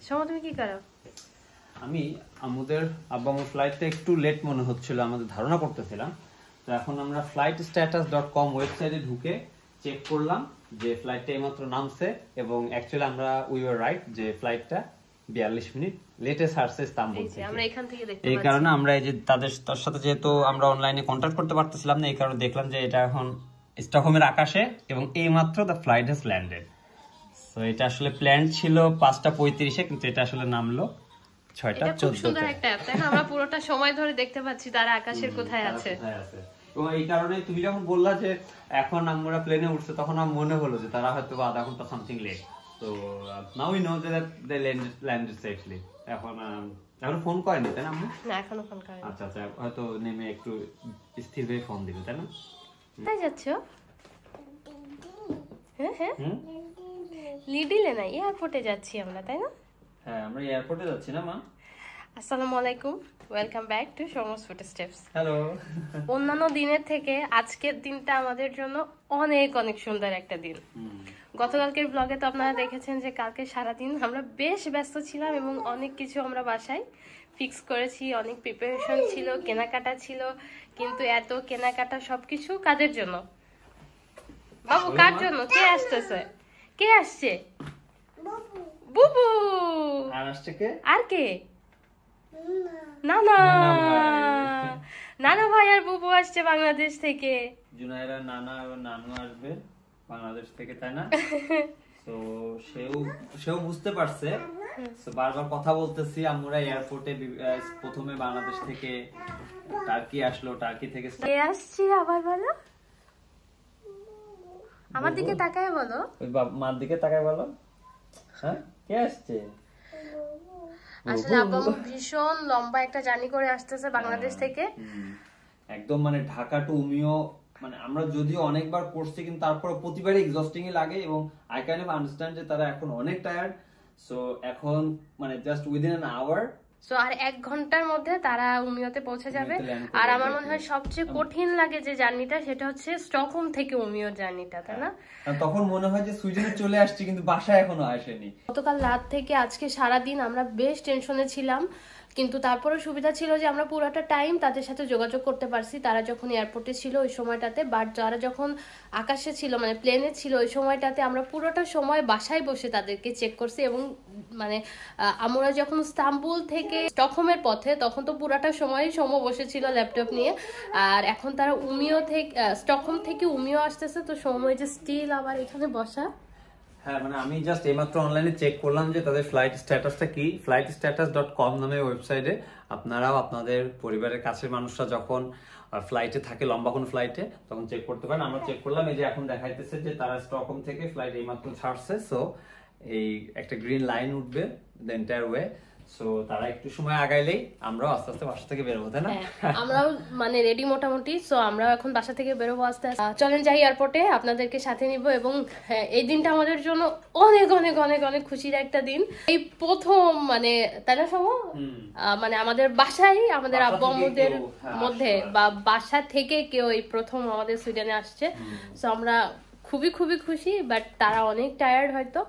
সময় তুমি কি করো? আমি আমাদের আব্বা-আম্মুর ফ্লাইটটা একটু লেট মনে হচ্ছিল, আমাদের ধারণা করতেছিলাম। তো এখন আমরা flightstatus.com ওয়েবসাইটে ঢুকে চেক করলাম যে ফ্লাইটটা এইমাত্র নামছে এবং অ্যাকচুয়ালি আমরা উই ওয়ার রাইট যে ফ্লাইটটা 42 মিনিট লেটে ছাড়ছে ইস্তাম্বুল থেকে। আমরা এখান থেকে দেখতে এই কারণে আমরা এই যে তার সাথে যেহেতু আমরা অনলাইনে কন্ট্যাক্ট করতে পারতেছিলাম না, এই কারণে দেখলাম যে এটা এখন স্টকহোমের আকাশে এবং এইমাত্র the flight has landed. So এটা আসলে প্ল্যান ছিল 5:35-এ, কিন্তু এটা আসলে নামলো 6:14-তে। সুন্দর একটা অ্যাপ, তাই না? আমরা পুরোটা সময় ধরে দেখতে পাচ্ছি তারা আকাশের কোথায় আছে। এবং এই কারণে তুমি যখন বললা যে এখন আমরা প্লেনে উঠছে, তখন আমার মনে হলো যে তারা হয়তো আধা ঘন্টা সামথিং লেট। তো now we know that they landed safely. এখন ফোন করেনি, তাই না? না, এখনো ফোন করেনি। আচ্ছা, হয়তো নেমে একটু স্থির হয়ে ফোন দিবে, তাই না? তাই যাচ্ছো? হ্যাঁ, লিডিলে না, এয়ারপোর্টে যাচ্ছি আমরা, তাই না? হ্যাঁ, আমরা এয়ারপোর্টে যাচ্ছি না মা? আসসালামু আলাইকুম, welcome back to Soumya's footsteps. Hello. অন্যান্য দিনের থেকে আজকের দিনটা আমাদের জন্য অনেক অনেক সুন্দর একটা দিন। গতকালকের ব্লগে তো আপনারা দেখেছেন যে কালকে সারাদিন আমরা বেশ ব্যস্ত ছিলাম এবং অনেক কিছু আমরা বাসায় ফিক্স করেছি, অনেক প্রিপারেশন ছিল, কেনাকাটা ছিল। কিন্তু এত কেনাকাটা সবকিছু কাদের জন্য? বাবু, কার জন্য? কে আসতেছে? কে আসছে? বুবু। আর আসছে কে? আর কে? নানা। নানা ভাই আর বুবু আসছে বাংলাদেশ থেকে। জুনাইরা নানা আর নানু আসবে বাংলাদেশ থেকে, তাই না? তো সেও বুঝতে পারছে। তো বারবার কথা বলতেছি, আমরা এয়ারপোর্টে প্রথমে বাংলাদেশ থেকে টার্কি আসলো, টার্কি থেকে কে আসছে আবার বলো, আমার দিকে তাকায় বলো, ওই মার দিকে তাকায় বলো। হ্যাঁ, কে আসছে? আসলে আব্বু ভীষণ লম্বা একটা জার্নি করে আসতেছে বাংলাদেশ থেকে। একদম মানে ঢাকা টু উমিও, মানে আমরা যদিও অনেকবার করছি কিন্তু তারপরে প্রতিবারই এক্সস্টিংই লাগে এবং আই কাইন্ড অফ আন্ডারস্ট্যান্ড যে তারা এখন অনেক টায়ার্ড। সো এখন মানে just within an hour, so আর 1 ঘন্টার মধ্যে তারা উমিওতে পৌঁছে যাবে। আর আমার মনে হয় সবচেয়ে কঠিন লাগে যে জার্নিটা, সেটা হচ্ছে স্টকহোম থেকে উমিওর জার্নিটা, তাই না? তখন মনে হয় যে সুইডেনে চলে আসছি কিন্তু বাসায় এখনো আসেনি। গতকাল রাত থেকে আজকে সারাদিন আমরা বেশ টেনশনে ছিলাম, কিন্তু তারপরে সুবিধা ছিল যে আমরা পুরোটা টাইম তাদের সাথে যোগাযোগ করতে পারছি, তারা যখন এয়ারপোর্টে ছিল ওই সময়টাতে। বাট যারা যখন আকাশে ছিল, মানে প্লেনে ছিল, ওই সময়টাতে আমরা পুরোটা সময় বাসায় বসে তাদেরকে চেক করছি। এবং মানে আমরা যখন ইস্তাম্বুল থেকে স্টকহোমের পথে, তখন তো পুরোটা সময় সৌম্য বসেছিল ল্যাপটপ নিয়ে। আর এখন তারা উমিও থেকে, স্টকহোম থেকে উমিও আসতেছে, তো সৌম্য যে স্টিল আবার এখানে বসা। হ্যাঁ, মানে আমি জাস্ট এইমাত্র অনলাইনে চেক করলাম যে তাদের ফ্লাইট স্ট্যাটাসটা কি। flightstatus.com নামে ওয়েবসাইটে আপনারাও আপনাদের পরিবারের কাছের মানুষরা যখন ফ্লাইটে থাকে, লম্বা কোনো ফ্লাইটে, তখন চেক করতে পারেন। আমরা চেক করলাম, এই যে এখন দেখাইতেছে যে তারা স্টকহোম থেকে ফ্লাইট এইমাত্র ছাড়ছে। সো এই একটা গ্রিন লাইন উঠবে দ্য এন্টায়ার ওয়ে। সো তারা একটু সময় আগাইলেই আমরাও আস্তে আস্তে বাসা থেকে বেরোবো, তাই না? আমরাও মানে রেডি মোটামুটি। সো আমরাও এখন বাসা থেকে বেরোবো আস্তে আস্তে। চলেন যাই এয়ারপোর্টে, আপনাদেরকে সাথে নিব। এবং এই দিনটা আমাদের জন্য অনেক অনেক অনেক অনেক খুশির একটা দিন। এই প্রথম মানে, তাই না সব, মানে আমাদের বাসায়, আমাদের আব্বু আম্মুদের মধ্যে বা বাসা থেকে কেউ এই প্রথম আমাদের সুইডেনে আসছে। সো আমরা খুবই খুবই খুশি, বাট তারা অনেক টায়ার্ড হয়তো।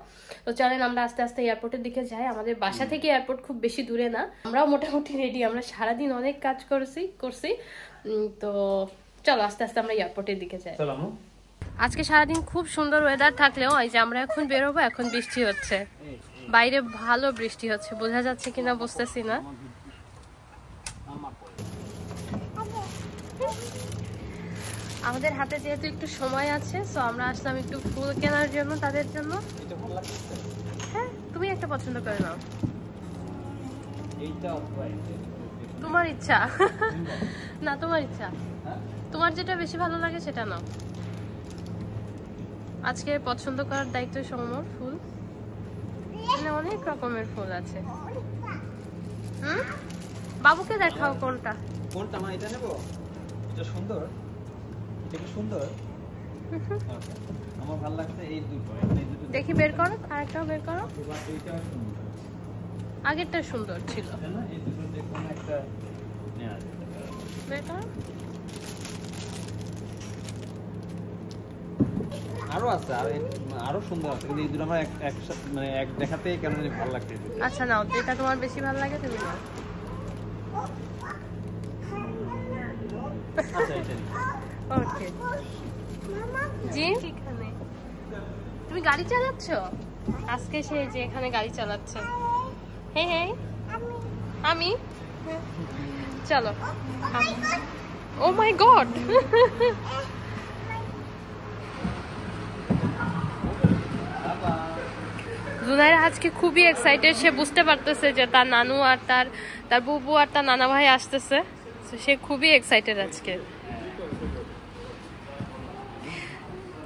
তো চলেন আমরা আস্তে আস্তে এয়ারপোর্টের দিকে যাই। আমাদের বাসা থেকে এয়ারপোর্ট খুব বেশি দূরে না, আমরাও মোটামুটি রেডি। আমরা সারাদিন অনেক কাজ করছি। তো চলো আস্তে আস্তে আমরা এয়ারপোর্টের দিকে যাই। আজকে সারাদিন খুব সুন্দর ওয়েদার থাকলেও এই যে আমরা এখন বেরোবো, এখন বৃষ্টি হচ্ছে বাইরে, ভালো বৃষ্টি হচ্ছে, বোঝা যাচ্ছে কিনা বুঝতেছি না। আমাদের হাতে যেহেতু একটু সময় আছে, সো আমরা আসলাম একটু ফুল কেনার জন্য তাদের জন্য। হ্যাঁ, তুমি একটা পছন্দ করে নাও, তোমার ইচ্ছা। না, তোমার ইচ্ছা, তোমার যেটা বেশি ভালো লাগে সেটা নাও। আজকে পছন্দ করার দায়িত্ব সৌম্যর। ফুল মানে অনেক রকমের ফুল আছে। বাবুকে দেখাও কোনটা কোনটা। মা এটা নেব, এটা সুন্দর, এটা কি সুন্দর। আমার ভালো লাগছে এই দুটো। দেখি বের করো, আরেকটাও বের করো। আগেরটা সুন্দর ছিল, এই দুটো যে কোন একটা নেওয়া যেতে পারে। বের করো। আরো আছে, আরো সুন্দর আছে, কিন্তু এই দুটো আমার একসাথে মানে এক দেখাতে কেন জানি ভালো লাগছে। আচ্ছা নাও, যেটা তোমার বেশি ভালো লাগে তুমি নাও। আচ্ছা এটা ওকে জি, এখানে তুমি গাড়ি চালাচ্ছ আজকে? সে যে এখানে গাড়ি চালাচ্ছে। হ্যাঁ হ্যাঁ আমি চলো। ও মাই গড, জুনাইরা আজকে খুবই এক্সাইটেড। সে বুঝতে পারতেছে যে তার নানু আর তার বুবু আর তার নানা ভাই আসতেছে। সে খুবই এক্সাইটেড আজকে।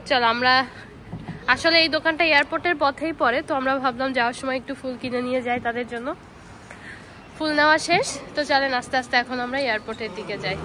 চলো আমরা আসলে এই দোকানটা এয়ারপোর্টের পথেই পড়ে, তো আমরা ভাবলাম যাওয়ার সময় একটু ফুল কিনে নিয়ে যাই তাদের জন্য। ফুল নেওয়া শেষ, তো চলেন আস্তে আস্তে এখন আমরা এয়ারপোর্টের দিকে যাই।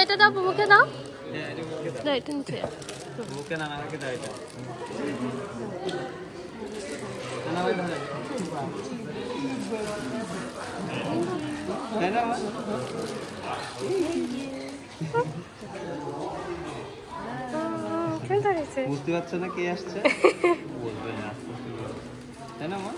এটা দাও, বুবুকে দাও, এটা নিচে বুকে নানাকে দাও এটা। বুঝতে পারছো না কে আসছে? বলবে না, তাই না মা?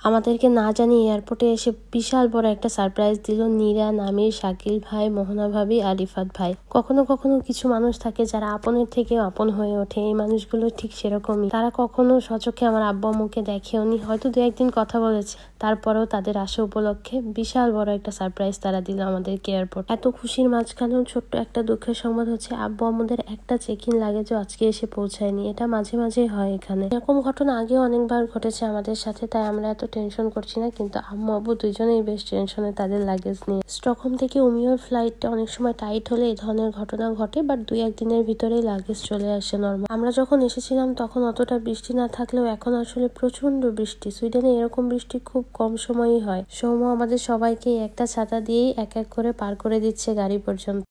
আমাদেরকে না জানিয়ে এয়ারপোর্টে এসে বিশাল বড় একটা সারপ্রাইজ দিল নীরা, নামির, শাকিল ভাই, মোহনা ভাবি আর রিফাত ভাই। কখনো কখনো কিছু মানুষ থাকে যারা আপনের থেকে আপন হয়ে ওঠে, এই মানুষগুলো ঠিক সেরকমই। তারা কখনো সচক্ষে আমার আব্বু আম্মুকে দেখেওনি, হয়তো দু একদিন কথা বলেছে, তারপরেও তাদের আসা উপলক্ষে বিশাল বড় একটা সারপ্রাইজ তারা দিল আমাদেরকে এয়ারপোর্ট। এত খুশির মাঝখানেও ছোট্ট একটা দুঃখের সংবাদ হচ্ছে আব্বু আম্মুদের একটা চেক ইন লাগেজও আজকে এসে পৌঁছায়নি। এটা মাঝে মাঝে হয় এখানে, এরকম ঘটনা আগেও অনেকবার ঘটেছে আমাদের সাথে, তাই আমরা এত টেনশন করছি না। কিন্তু আম্মু আব্বু দুইজনেই বেশ টেনশনে তাদের লাগেজ নিয়ে। স্টকহোম থেকে উমিওর ফ্লাইটটা অনেক সময় টাইট হলে এই ধরনের ঘটনা ঘটে, বাট 2-1 দিনের ভিতরেই লাগেজ চলে আসে নরমাল। আমরা যখন এসেছিলাম তখন অতটা বৃষ্টি না থাকলেও এখন আসলে প্রচন্ড বৃষ্টি। সুইডেনে এরকম বৃষ্টি খুব কম সময়ই হয়। সৌম্য আমাদের সবাইকে একটা ছাতা দিয়েই এক এক করে পার করে দিচ্ছে গাড়ি পর্যন্ত।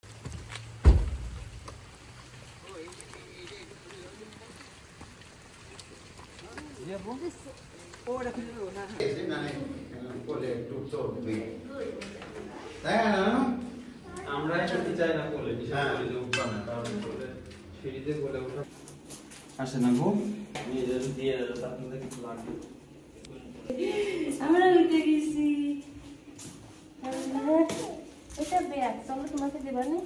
আমরা এখানে চাই না বলে বিশেষ করে যে উঠবা না, কারণ সিঁড়িতে বলে ওঠা আসে না গো। নিয়ে যাবে দিয়ে যাবে, আপনাদের কিছু লাগবে। আমরা উঠে গেছি। এটা ব্যাগ, চলো তোমাকে দেবা না।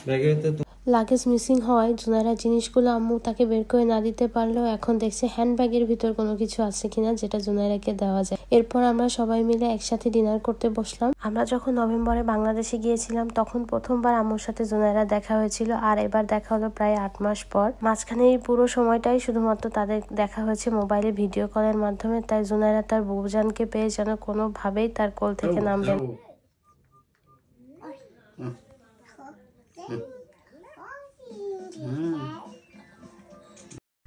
ব্যাগে তো লাগেজ মিসিং হওয়ায় জুনাইরার জিনিসগুলো আম্মু তাকে বের করে না দিতে পারলেও এখন দেখছে হ্যান্ডব্যাগের ভিতর কোনো কিছু আছে কিনা যেটা জুনাইরাকে দেওয়া যায়। এরপর আমরা সবাই মিলে একসাথে ডিনার করতে বসলাম। আমরা যখন নভেম্বরে বাংলাদেশে গিয়েছিলাম তখন প্রথমবার আম্মুর সাথে জুনাইরা দেখা হয়েছিল, আর এবার দেখা হলো প্রায় 8 মাস পর। মাঝখানে এই পুরো সময়টাই শুধুমাত্র তাদের দেখা হয়েছে মোবাইলে ভিডিও কলের মাধ্যমে, তাই জুনাইরা তার বউজানকে পেয়ে যেন কোনোভাবেই তার কোল থেকে নামবেন।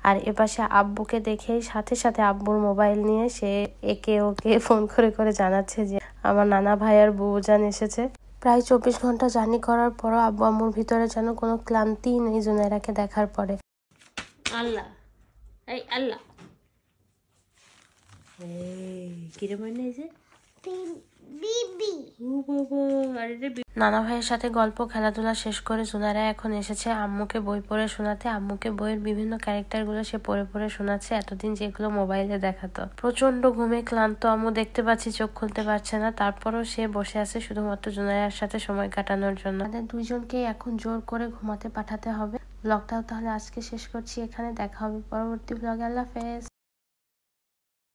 আর এপাশে আব্বুকে দেখেই সাথে সাথে আব্বুর মোবাইল নিয়ে সে একে ওকে ফোন করে করে জানাচ্ছে যে আমার নানা ভাইয়ার বউজান এসেছে। প্রায় 24 ঘন্টা জার্নি করার পরও আব্বু আম্মুর ভিতরে যেন কোনো ক্লান্তি নেই জুনাইরাকে দেখার পরে। আল্লাহ এই আল্লাহ কিরে মনে যে নানা ভাইয়ের সাথে গল্প খেলাধুলা শেষ করে জুনাইরা এখন এসেছে আম্মুকে বই পড়ে শোনাতে। আম্মুকে বইয়ের বিভিন্ন ক্যারেক্টার গুলো সে পড়ে পড়ে শোনাচ্ছে, এতদিন যেগুলো মোবাইলে দেখাতো। প্রচন্ড ঘুমে ক্লান্ত আম্মু, দেখতে পাচ্ছি চোখ খুলতে পারছে না, তারপরও সে বসে আছে শুধুমাত্র জুনাইরার সাথে সময় কাটানোর জন্য। আমাদের দুইজনকে এখন জোর করে ঘুমাতে পাঠাতে হবে। ব্লগটাও তাহলে আজকে শেষ করছি এখানে, দেখা হবে পরবর্তী ব্লগে। আল্লাহ হাফেজ।